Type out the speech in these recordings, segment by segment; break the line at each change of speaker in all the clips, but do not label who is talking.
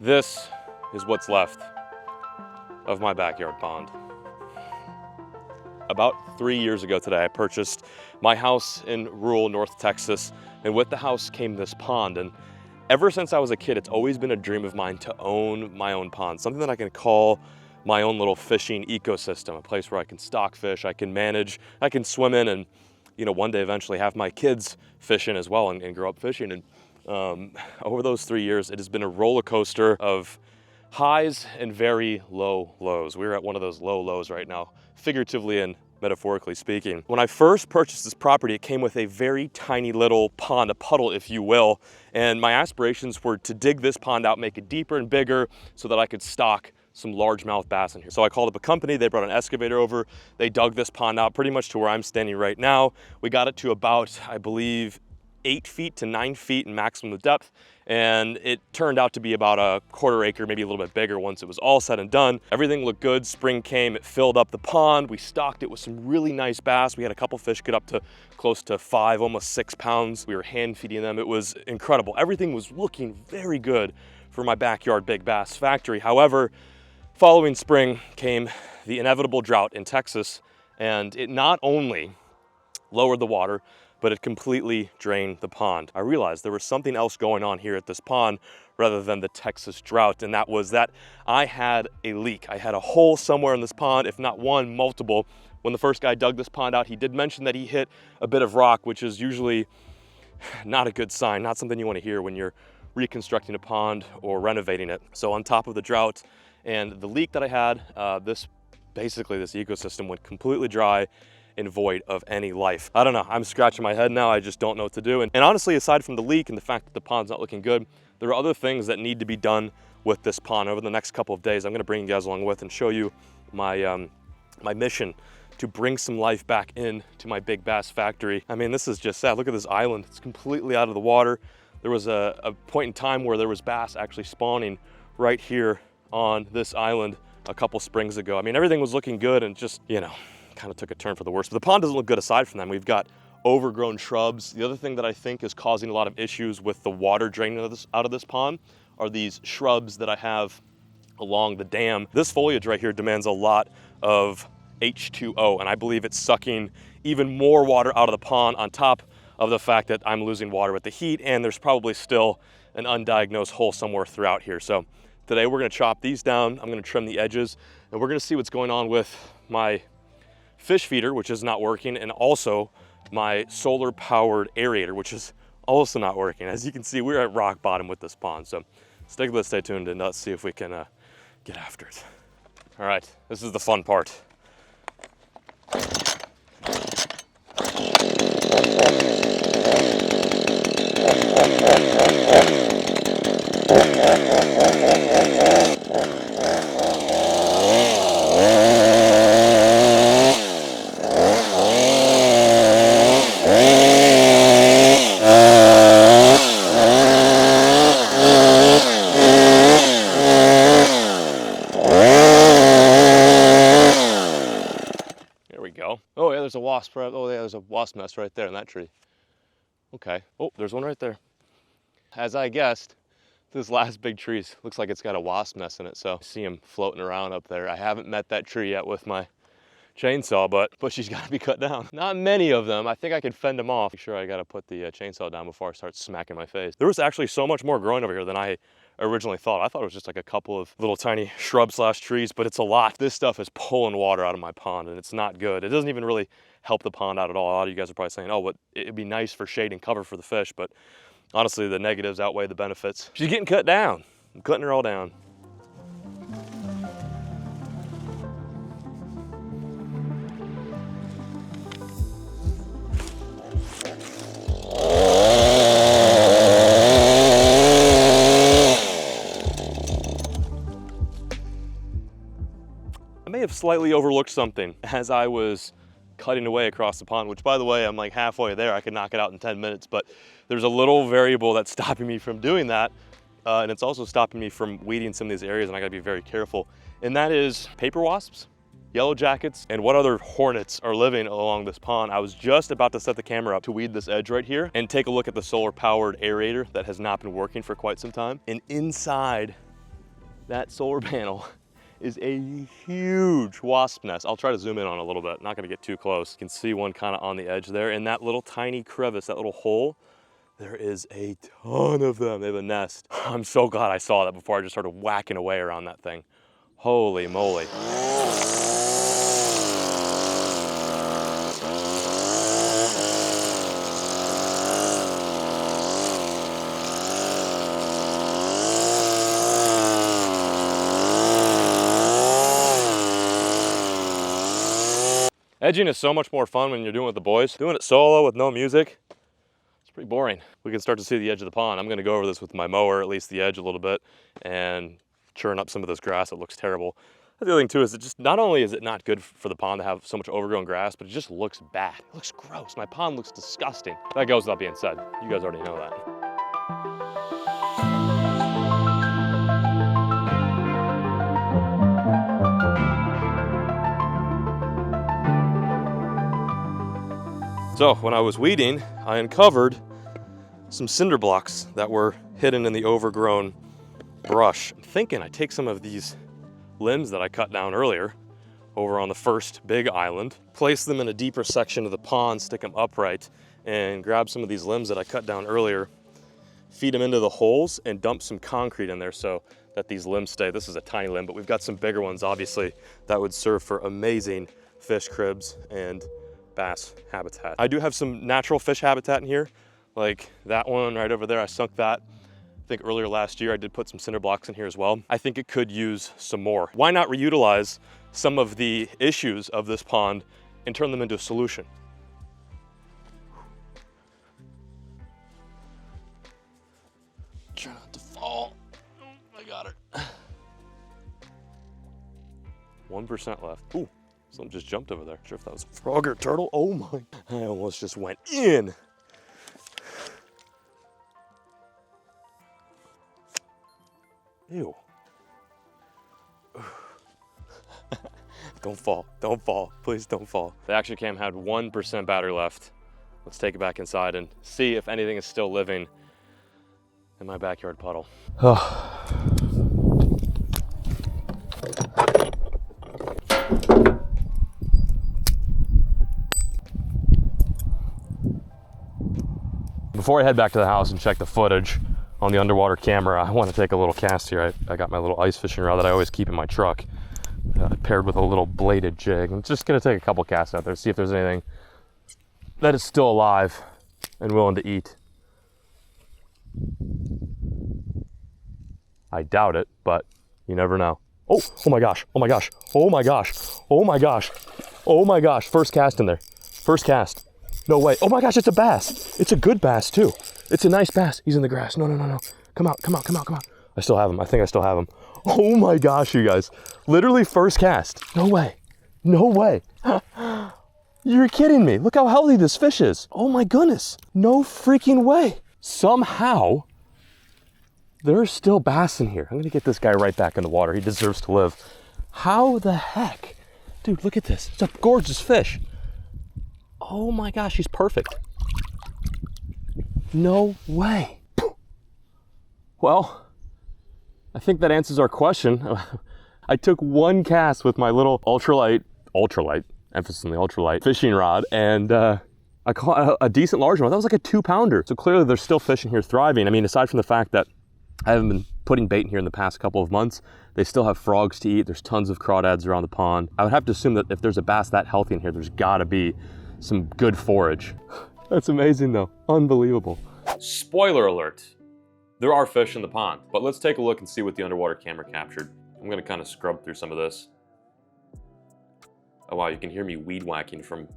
This is what's left of my backyard pond. About 3 years ago today, I purchased my house in rural North Texas, and with the house came this pond. And ever since I was a kid, it's always been a dream of mine to own my own pond, something that I can call my own little fishing ecosystem, a place where I can stock fish, I can manage, I can swim in, and one day eventually have my kids fish in as well and grow up fishing. And over those 3 years, it has been a roller coaster of highs and very low lows. We're at one of those low lows right now, figuratively and metaphorically speaking. When I first purchased this property, it came with a very tiny little pond, a puddle, if you will. And my aspirations were to dig this pond out, make it deeper and bigger so that I could stock some largemouth bass in here. So I called up a company, they brought an excavator over, they dug this pond out pretty much to where I'm standing right now. We got it to about, I believe, 8 feet to 9 feet in maximum depth, and it turned out to be about a quarter acre, maybe a little bit bigger once it was all said and done. Everything looked good. Spring came, it filled up the pond. We stocked it with some really nice bass. We had a couple fish get up to close to 5, almost 6 pounds. We were hand feeding them. It was incredible. Everything was looking very good for my backyard big bass factory. However, following spring came the inevitable drought in Texas, and it not only lowered the water, but it completely drained the pond. I realized there was something else going on here at this pond rather than the Texas drought, and that was that I had a leak. I had a hole somewhere in this pond, if not one, multiple. When the first guy dug this pond out, he did mention that he hit a bit of rock, which is usually not a good sign, not something you want to hear when you're reconstructing a pond or renovating it. So on top of the drought and the leak that I had, this ecosystem went completely dry and void of any life. I don't know, I'm scratching my head now, I just don't know what to do. And honestly, aside from the leak and the fact that the pond's not looking good, there are other things that need to be done with this pond. Over the next couple of days, I'm gonna bring you guys along with and show you my, my mission to bring some life back in to my big bass factory. I mean, this is just sad. Look at this island, it's completely out of the water. There was a point in time where there was bass actually spawning right here on this island a couple springs ago. I mean, everything was looking good and just, kind of took a turn for the worse. But the pond doesn't look good aside from them. We've got overgrown shrubs. The other thing that I think is causing a lot of issues with the water draining out of this pond are these shrubs that I have along the dam. This foliage right here demands a lot of H2O, and I believe it's sucking even more water out of the pond on top of the fact that I'm losing water with the heat, and there's probably still an undiagnosed hole somewhere throughout here. So today we're gonna chop these down, I'm gonna trim the edges, and we're gonna see what's going on with my fish feeder, which is not working, and also my solar powered aerator, which is also not working. As you can see, we're at rock bottom with this pond. So stick with us, stay tuned, and let's see if we can get after it. All right, this is the fun part. Oh yeah, there's a wasp. Oh yeah, there's a wasp nest right there in that tree. Okay. Oh, there's one right there. As I guessed, this last big tree looks like it's got a wasp nest in it. So I see him floating around up there. I haven't met that tree yet with my chainsaw, but she's got to be cut down. Not many of them. I think I could fend them off. Make sure I got to put the chainsaw down before I start smacking my face. There was actually so much more growing over here than I originally thought. I thought it was just like a couple of little tiny shrubs / trees, but it's a lot. This stuff is pulling water out of my pond, and it's not good. It doesn't even really help the pond out at all. A lot of you guys are probably saying, oh, but it'd be nice for shade and cover for the fish, but honestly, the negatives outweigh the benefits. She's getting cut down. I'm cutting her all down. I may have slightly overlooked something as I was cutting away across the pond, which by the way, I'm like halfway there. I could knock it out in 10 minutes, but there's a little variable that's stopping me from doing that. And it's also stopping me from weeding some of these areas, and I gotta be very careful. And that is paper wasps, yellow jackets, and what other hornets are living along this pond. I was just about to set the camera up to weed this edge right here and take a look at the solar powered aerator that has not been working for quite some time. And inside That solar panel is a huge wasp nest. I'll try to zoom in on it a little bit, not gonna get too close. You can see one kind of on the edge there. In that little tiny crevice, that little hole, there is a ton of them. They have a nest. I'm so glad I saw that before I just started whacking away around that thing. Holy moly. Edging is so much more fun when you're doing it with the boys. Doing it solo with no music, it's pretty boring. We can start to see the edge of the pond. I'm gonna go over this with my mower, at least the edge a little bit, and churn up some of this grass. It looks terrible. The other thing too is it just, not only is it not good for the pond to have so much overgrown grass, but it just looks bad. It looks gross. My pond looks disgusting. That goes without being said. You guys already know that. So when I was weeding, I uncovered some cinder blocks that were hidden in the overgrown brush. I'm thinking I take some of these limbs that I cut down earlier over on the first big island, place them in a deeper section of the pond, stick them upright, and grab some of these limbs that I cut down earlier, feed them into the holes, and dump some concrete in there so that these limbs stay. This is a tiny limb, but we've got some bigger ones, obviously, that would serve for amazing fish cribs and bass habitat. I do have some natural fish habitat in here, like that one right over there. I sunk that, I think earlier last year. I did put some cinder blocks in here as well. I think it could use some more. Why not reutilize some of the issues of this pond and turn them into a solution? Try not to fall. Oh, I got it. 1% left. Ooh. Something just jumped over there. Not sure if that was a frog or turtle. Oh my, I almost just went in. Ew. Don't fall, don't fall, please don't fall. The action cam had 1% battery left. Let's take it back inside and see if anything is still living in my backyard puddle. Before I head back to the house and check the footage on the underwater camera, I want to take a little cast here. I got my little ice fishing rod that I always keep in my truck, paired with a little bladed jig. I'm just going to take a couple casts out there, see if there's anything that is still alive and willing to eat. I doubt it, but you never know. Oh my gosh, oh my gosh, oh my gosh, oh my gosh, oh my gosh. First cast in there, first cast. No way. Oh my gosh, it's a bass. It's a good bass too. It's a nice bass. He's in the grass. No. Come out. I still have him. I think I still have him. Oh my gosh, you guys. Literally first cast. No way. No way. You're kidding me. Look how healthy this fish is. Oh my goodness. No freaking way. Somehow, there's still bass in here. I'm gonna get this guy right back in the water. He deserves to live. How the heck? Dude, look at this. It's a gorgeous fish. Oh my gosh, he's perfect. No way. Well, I think that answers our question. I took one cast with my little ultralight, emphasis on the ultralight, fishing rod, and I caught a decent large one. That was like a 2-pounder. So clearly there's still fish in here thriving. I mean, aside from the fact that I haven't been putting bait in here in the past couple of months, they still have frogs to eat. There's tons of crawdads around the pond. I would have to assume that if there's a bass that healthy in here, there's gotta be some good forage. That's amazing though, unbelievable. Spoiler alert, there are fish in the pond, but let's take a look and see what the underwater camera captured. I'm gonna kind of scrub through some of this. Oh wow, you can hear me weed whacking from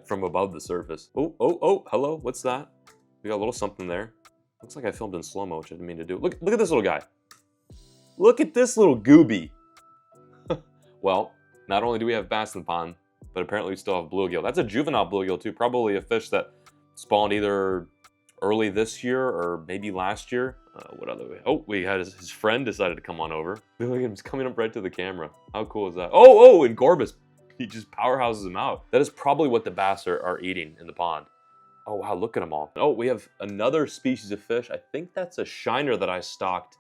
from above the surface. Oh, hello, what's that? We got a little something there. Looks like I filmed in slow-mo, which I didn't mean to do. Look at this little guy. Look at this little gooby. Well, not only do we have bass in the pond, but apparently we still have bluegill. That's a juvenile bluegill too, probably a fish that spawned either early this year or maybe last year. What other way? Oh, we had his friend decided to come on over. Look at him, he's coming up right to the camera. How cool is that? Oh, and Gorbis, he just powerhouses him out. That is probably what the bass are eating in the pond. Oh wow, look at them all. Oh, we have another species of fish. I think that's a shiner that I stocked.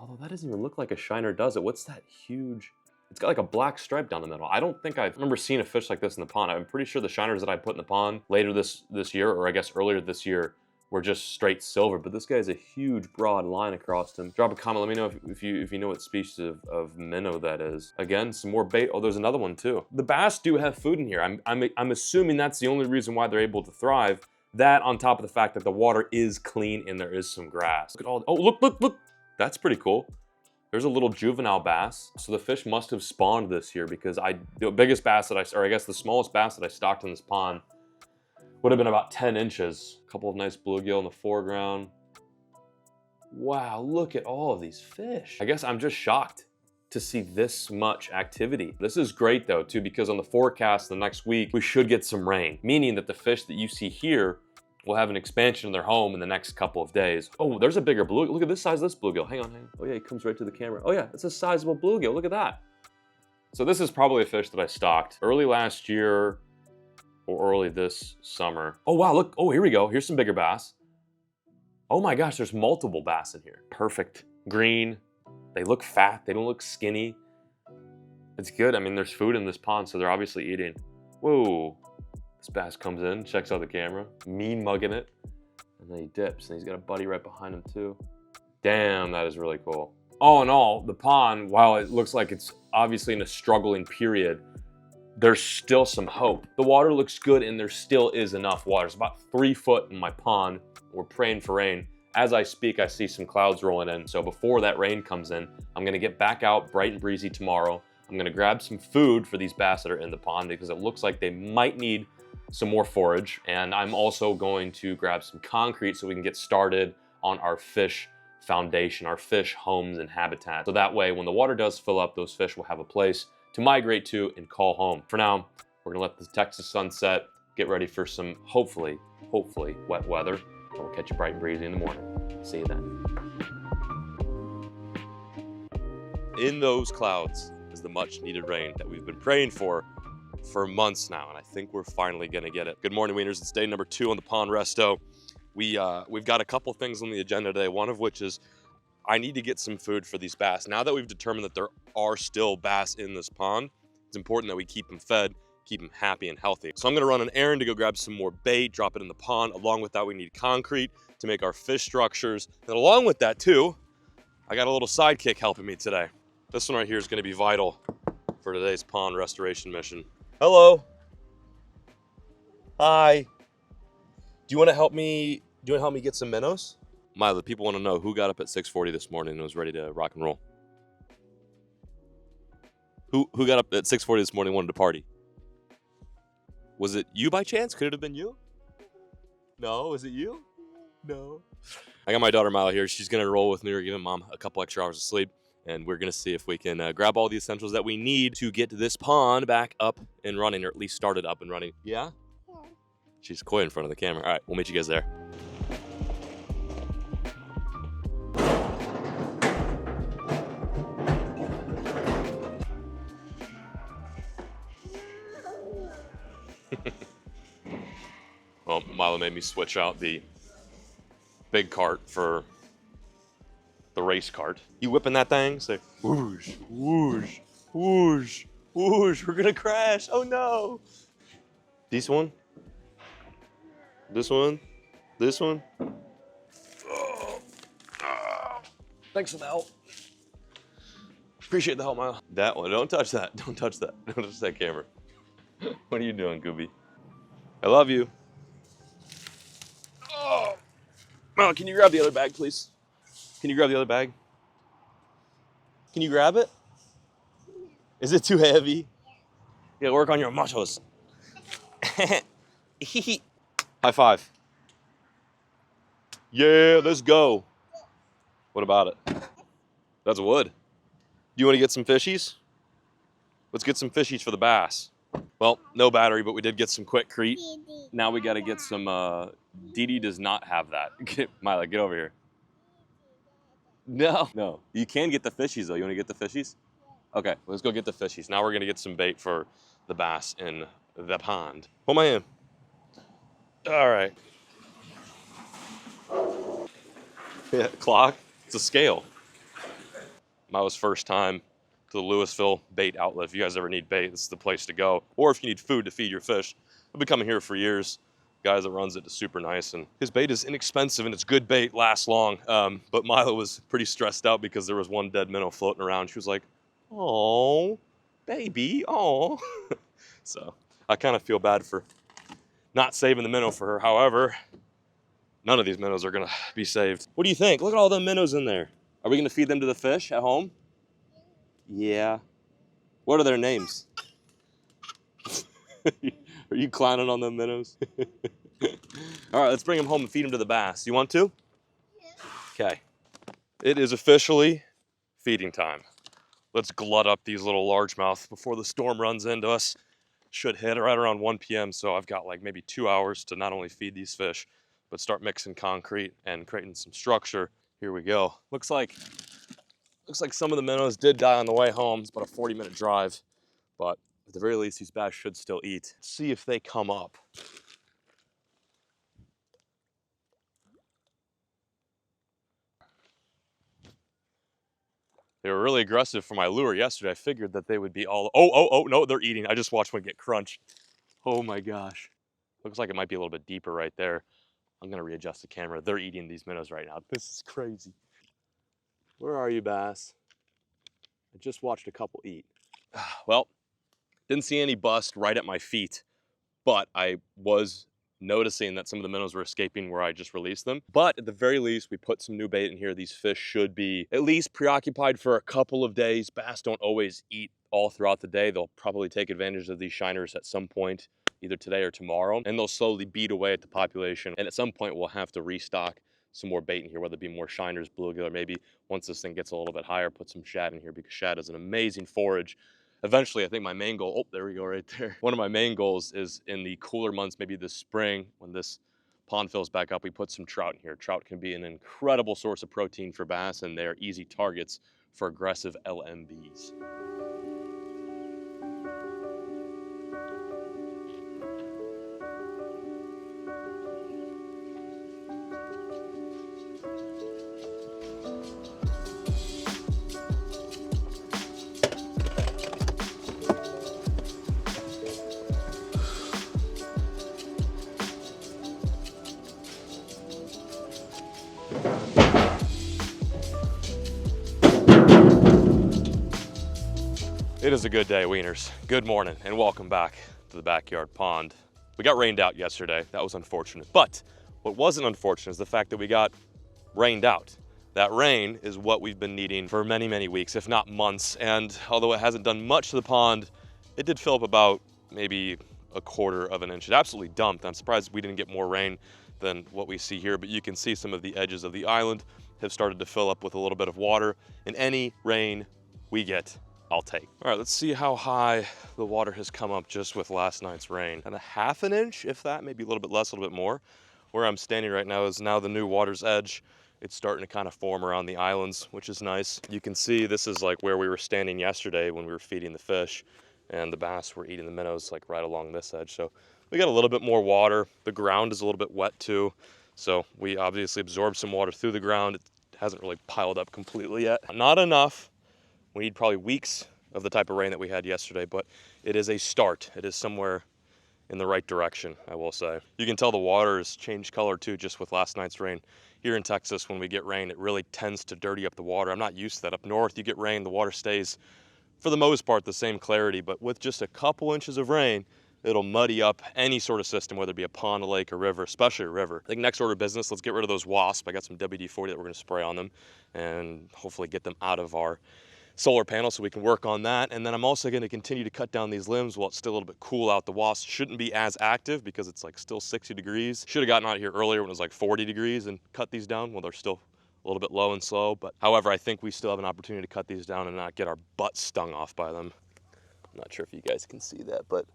Although that doesn't even look like a shiner, does it? What's that huge? It's got like a black stripe down the middle. I don't think I remember seeing a fish like this in the pond. I'm pretty sure the shiners that I put in the pond later this year, or I guess earlier this year, were just straight silver. But this guy has a huge broad line across him. Drop a comment, let me know if you know what species of minnow that is. Again, some more bait. Oh, there's another one too. The bass do have food in here. I'm assuming that's the only reason why they're able to thrive. That on top of the fact that the water is clean and there is some grass. Look at all, oh, look. That's pretty cool. There's a little juvenile bass. So the fish must have spawned this year because the biggest bass that or I guess the smallest bass that I stocked in this pond would have been about 10 inches. A couple of nice bluegill in the foreground. Wow, look at all of these fish. I guess I'm just shocked to see this much activity. This is great though too, because on the forecast the next week, we should get some rain, meaning that the fish that you see here will have an expansion in their home in the next couple of days. Oh, there's a bigger bluegill. Look at this size of this bluegill. Hang on. Oh yeah, he comes right to the camera. Oh yeah, it's a sizable bluegill. Look at that. So this is probably a fish that I stocked early last year or early this summer. Oh wow, look. Oh, here we go. Here's some bigger bass. Oh my gosh, there's multiple bass in here. Perfect. Green. They look fat. They don't look skinny. It's good. I mean, there's food in this pond, so they're obviously eating. Whoa. This bass comes in, checks out the camera, mean mugging it, and then he dips, and he's got a buddy right behind him too. Damn, that is really cool. All in all, the pond, while it looks like it's obviously in a struggling period, there's still some hope. The water looks good, and there still is enough water. It's about 3 foot in my pond. We're praying for rain. As I speak, I see some clouds rolling in, so before that rain comes in, I'm gonna get back out bright and breezy tomorrow. I'm gonna grab some food for these bass that are in the pond because it looks like they might need some more forage, and I'm also going to grab some concrete so we can get started on our fish foundation, our fish homes and habitat. So that way, when the water does fill up, those fish will have a place to migrate to and call home. For now, we're gonna let the Texas sun set, get ready for some, hopefully, wet weather, and we'll catch you bright and breezy in the morning. See you then. In those clouds is the much needed rain that we've been praying for months now, and I think we're finally gonna get it. Good morning, Wieners. It's day number 2 on the pond resto. We've got a couple things on the agenda today, one of which is I need to get some food for these bass. Now that we've determined that there are still bass in this pond, it's important that we keep them fed, keep them happy and healthy. So I'm gonna run an errand to go grab some more bait, drop it in the pond. Along with that, we need concrete to make our fish structures. And along with that too, I got a little sidekick helping me today. This one right here is gonna be vital for today's pond restoration mission. Hello. Hi. Do you want to help me? Do you want to help me get some minnows? Milo, the people want to know who got up at 6:40 this morning and was ready to rock and roll. Who got up at 6:40 this morning and wanted to party? Was it you by chance? Could it have been you? No, was it you? No. I got my daughter Milo here. She's gonna roll with me. We're giving mom a couple extra hours of sleep. And we're gonna see if we can grab all the essentials that we need to get this pond back up and running, or at least started up and running. Yeah? Yeah. She's coy in front of the camera. All right, we'll meet you guys there. Well, Milo made me switch out the big cart for the race cart. You whipping that thing? Say, whoosh, whoosh, whoosh, whoosh. We're gonna crash. Oh no. This one? This one? This one? Oh. Oh. Thanks for the help. Appreciate the help, Milo. That one. Don't touch that. Don't touch that. Don't touch that camera. What are you doing, Gooby? I love you. Oh. Milo, can you grab the other bag, please? Can you grab the other bag? Can you grab it? Is it too heavy? You gotta work on your muscles. High five. Yeah, let's go. What about it? That's wood. Do you want to get some fishies? Let's get some fishies for the bass. Well, no battery, but we did get some quickcrete. Now we gotta get some, Dee does not have that. Mila, get over here. No. You can get the fishies though. You want to get the fishies? Okay, let's go get the fishies. Now we're gonna get some bait for the bass in the pond. Hold my hand. All right. Yeah, clock. It's a scale. Milo's first time to the Louisville bait outlet. If you guys ever need bait, this is the place to go. Or if you need food to feed your fish. I've been coming here for years. The guy that runs it is super nice, and his bait is inexpensive and it's good bait, lasts long. But Milo was pretty stressed out because there was one dead minnow floating around. She was like, "Oh, baby, oh." So I kind of feel bad for not saving the minnow for her. However, none of these minnows are gonna be saved. What do you think? Look at all the minnows in there. Are we gonna feed them to the fish at home? Yeah. What are their names? Are you clowning on them minnows? All right, let's bring them home and feed them to the bass. You want to? Yeah. Okay. It is officially feeding time. Let's glut up these little largemouth before the storm runs into us. Should hit right around 1 p.m. So I've got like maybe 2 hours to not only feed these fish, but start mixing concrete and creating some structure. Here we go. Looks like some of the minnows did die on the way home. It's about a 40-minute drive, but at the very least, these bass should still eat. Let's see if they come up. They were really aggressive for my lure yesterday. I figured that they would be all, oh, no, they're eating. I just watched one get crunched. Oh my gosh. Looks like it might be a little bit deeper right there. I'm gonna readjust the camera. They're eating these minnows right now. This is crazy. Where are you, bass? I just watched a couple eat. Well, didn't see any bust right at my feet, but I was noticing that some of the minnows were escaping where I just released them. But at the very least, we put some new bait in here. These fish should be at least preoccupied for a couple of days. Bass don't always eat all throughout the day. They'll probably take advantage of these shiners at some point, either today or tomorrow, and they'll slowly beat away at the population. And at some point, we'll have to restock some more bait in here, whether it be more shiners, bluegill, or maybe once this thing gets a little bit higher, put some shad in here, because shad is an amazing forage. Eventually, I think my main goal, oh, there we go right there. One of my main goals is in the cooler months, maybe this spring, when this pond fills back up, we put some trout in here. Trout can be an incredible source of protein for bass, and they're easy targets for aggressive LMBs. It is a good day, Wieners. Good morning and welcome back to the backyard pond. We got rained out yesterday. That was unfortunate. But what wasn't unfortunate is the fact that we got rained out. That rain is what we've been needing for many, many weeks, if not months. And although it hasn't done much to the pond, it did fill up about maybe a quarter of an inch. It absolutely dumped. I'm surprised we didn't get more rain than what we see here, but you can see some of the edges of the island have started to fill up with a little bit of water, and any rain we get, I'll take. All right, let's see how high the water has come up just with last night's rain. And a half an inch, if that, maybe a little bit less, a little bit more. Where I'm standing right now is now the new water's edge. It's starting to kind of form around the islands, which is nice. You can see this is like where we were standing yesterday when we were feeding the fish, and the bass were eating the minnows like right along this edge. So we got a little bit more water. The ground is a little bit wet too. So we obviously absorbed some water through the ground. It hasn't really piled up completely yet. Not enough. We need probably weeks of the type of rain that we had yesterday, but it is a start. It is somewhere in the right direction, I will say. You can tell the water has changed color too, just with last night's rain. Here in Texas, when we get rain, it really tends to dirty up the water. I'm not used to that. Up north, you get rain, the water stays, for the most part, the same clarity, but with just a couple inches of rain, it'll muddy up any sort of system, whether it be a pond, a lake, a river, especially a river. I think next order of business, let's get rid of those wasps. I got some WD-40 that we're gonna spray on them and hopefully get them out of our solar panel so we can work on that. And then I'm also going to continue to cut down these limbs while it's still a little bit cool out. The wasps shouldn't be as active because it's like still 60 degrees. Should have gotten out here earlier when it was like 40 degrees and cut these down while they're still a little bit low and slow. But however, I think we still have an opportunity to cut these down and not get our butts stung off by them. I'm not sure if you guys can see that, but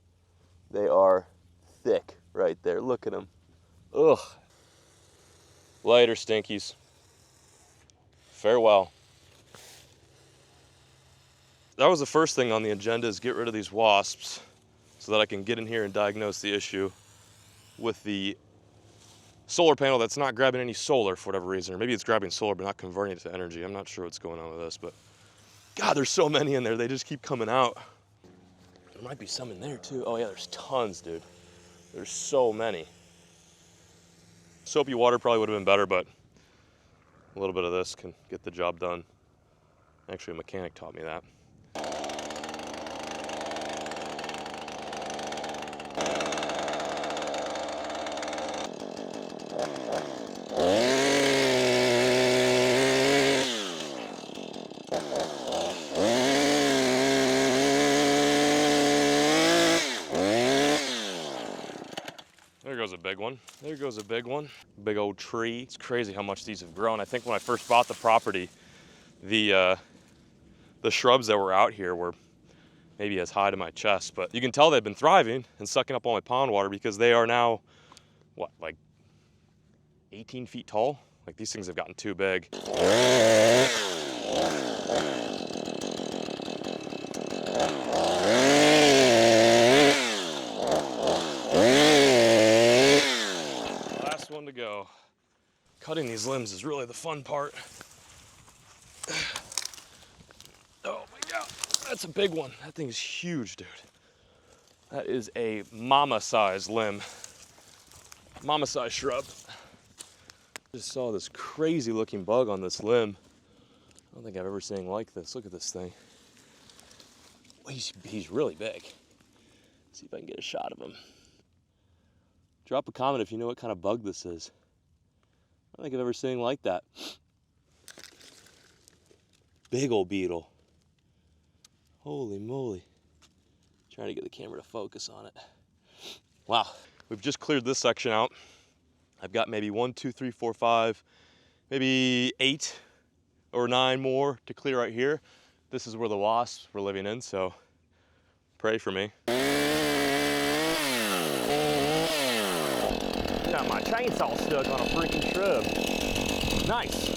they are thick right there. Look at them. Ugh. Later, stinkies. Farewell. That was the first thing on the agenda, is get rid of these wasps so that I can get in here and diagnose the issue with the solar panel that's not grabbing any solar for whatever reason. Or maybe it's grabbing solar but not converting it to energy. I'm not sure what's going on with this, but God, there's so many in there. They just keep coming out. There might be some in there too. Oh yeah, there's tons, dude. There's so many. Soapy water probably would have been better, but a little bit of this can get the job done. Actually, a mechanic taught me that. There goes a big one. There goes a big one. Big old tree. It's crazy how much these have grown. I think when I first bought the property, the shrubs that were out here were maybe as high to my chest, but you can tell they've been thriving and sucking up all my pond water because they are now, what, like 18 feet tall? Like these things have gotten too big. Last one to go. Cutting these limbs is really the fun part. Oh my God, that's a big one. That thing's huge, dude. That is a mama-sized limb. Mama-sized shrub. Just saw this crazy looking bug on this limb. I don't think I've ever seen anything like this. Look at this thing. He's really big. Let's see if I can get a shot of him. Drop a comment if you know what kind of bug this is. I don't think I've ever seen anything like that. Big old beetle. Holy moly. Trying to get the camera to focus on it. Wow, we've just cleared this section out. I've got maybe 1, 2, 3, 4, 5, maybe 8 or 9 more to clear right here. This is where the wasps were living in, so pray for me. Got my chainsaw stuck on a freaking shrub. Nice.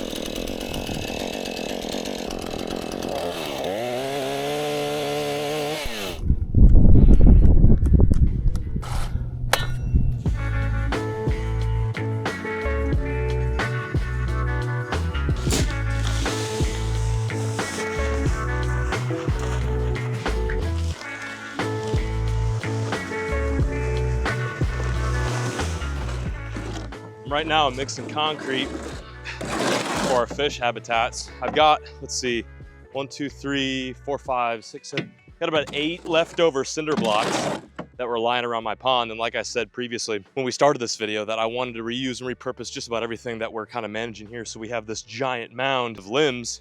Right now I'm mixing concrete for our fish habitats. I've got, let's see, 1, 2, 3, 4, 5, 6, 7, got about 8 leftover cinder blocks that were lying around my pond. And like I said previously, when we started this video, that I wanted to reuse and repurpose just about everything that we're kind of managing here. So we have this giant mound of limbs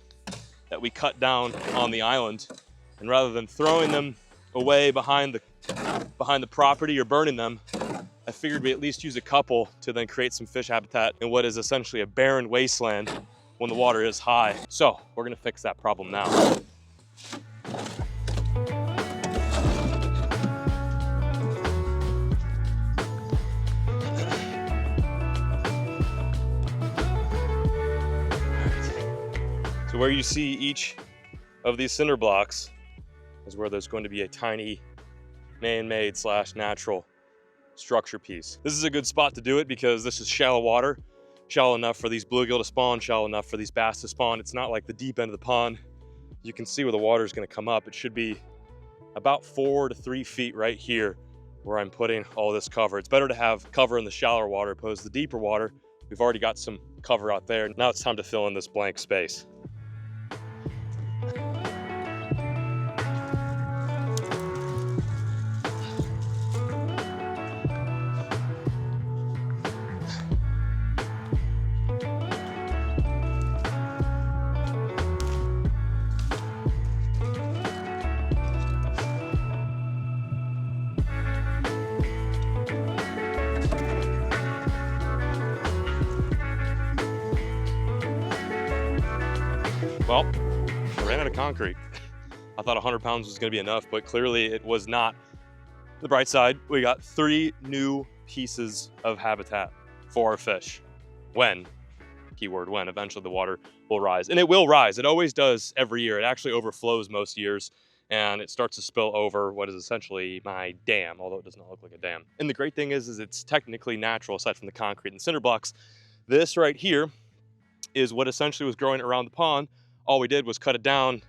that we cut down on the island. And rather than throwing them away behind the property or burning them, I figured we at least use a couple to then create some fish habitat in what is essentially a barren wasteland when the water is high. So we're gonna fix that problem now. So where you see each of these cinder blocks is where there's going to be a tiny man-made / natural structure piece. This is a good spot to do it because this is shallow water, shallow enough for these bluegill to spawn, shallow enough for these bass to spawn. It's not like the deep end of the pond. You can see where the water is going to come up. It should be about 4 to 3 feet right here where I'm putting all this cover. It's better to have cover in the shallower water opposed to the deeper water. We've already got some cover out there. Now it's time to fill in this blank space. Well, I ran out of concrete. I thought 100 pounds was gonna be enough, but clearly it was not. The bright side, we got 3 new pieces of habitat for our fish. When, keyword when, eventually the water will rise. And it will rise, it always does every year. It actually overflows most years and it starts to spill over what is essentially my dam, although it does not look like a dam. And the great thing is it's technically natural aside from the concrete and cinder blocks. This right here is what essentially was growing around the pond. All we did was cut it down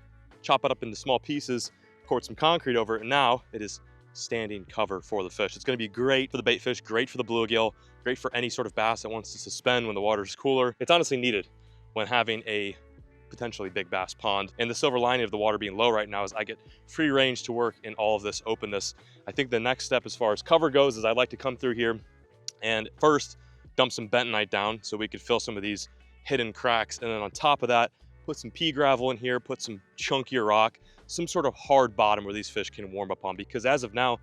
chop it up into small pieces, poured some concrete over it, and now it is standing cover for the fish. It's going to be great for the bait fish, great for the bluegill, great for any sort of bass that wants to suspend when the water is cooler. It's honestly needed when having a potentially big bass pond. And the silver lining of the water being low right now is I get free range to work in all of this openness. I think the next step as far as cover goes is I'd like to come through here and first dump some bentonite down so we could fill some of these hidden cracks. And then on top of that, put some pea gravel in here, put some chunkier rock, some sort of hard bottom where these fish can warm up on, because as of now,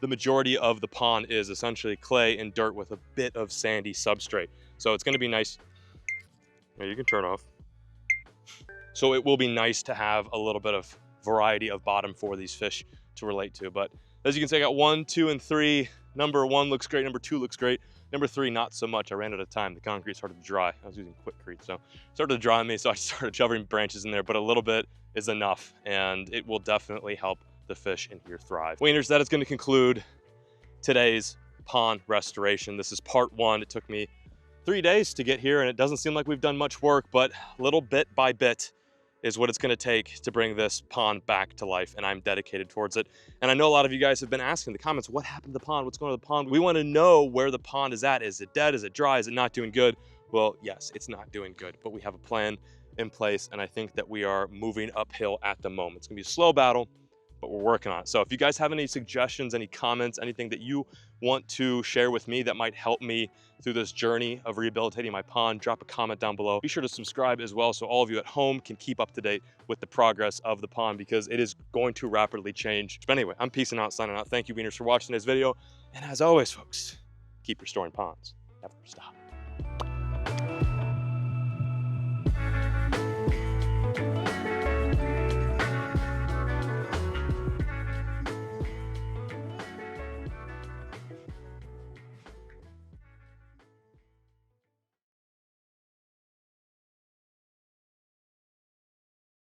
the majority of the pond is essentially clay and dirt with a bit of sandy substrate. So it's gonna be nice. You can turn off. So it will be nice to have a little bit of variety of bottom for these fish to relate to. But as you can see, I got 1, 2, and 3. Number 1 looks great, number 2 looks great. Number 3, not so much. I ran out of time. The concrete started to dry. I was using Quickcrete, so it started to dry on me, so I started shoving branches in there, but a little bit is enough, and it will definitely help the fish in here thrive. Wieners, that is going to conclude today's pond restoration. This is part 1. It took me 3 days to get here, and it doesn't seem like we've done much work, but little bit by bit is what it's going to take to bring this pond back to life, and I'm dedicated towards it. And I know a lot of you guys have been asking in the comments, what happened to the pond? What's going on to the pond? We want to know where the pond is at. Is it dead? Is it dry? Is it not doing good? Well, yes, it's not doing good, but we have a plan in place, and I think that we are moving uphill at the moment. It's going to be a slow battle, but we're working on it. So if you guys have any suggestions, any comments, anything that you want to share with me that might help me through this journey of rehabilitating my pond, drop a comment down below. Be sure to subscribe as well so all of you at home can keep up to date with the progress of the pond, because it is going to rapidly change. But anyway, I'm peacing out, signing out. Thank you, Wieners, for watching this video. And as always, folks, keep restoring ponds. Never stop.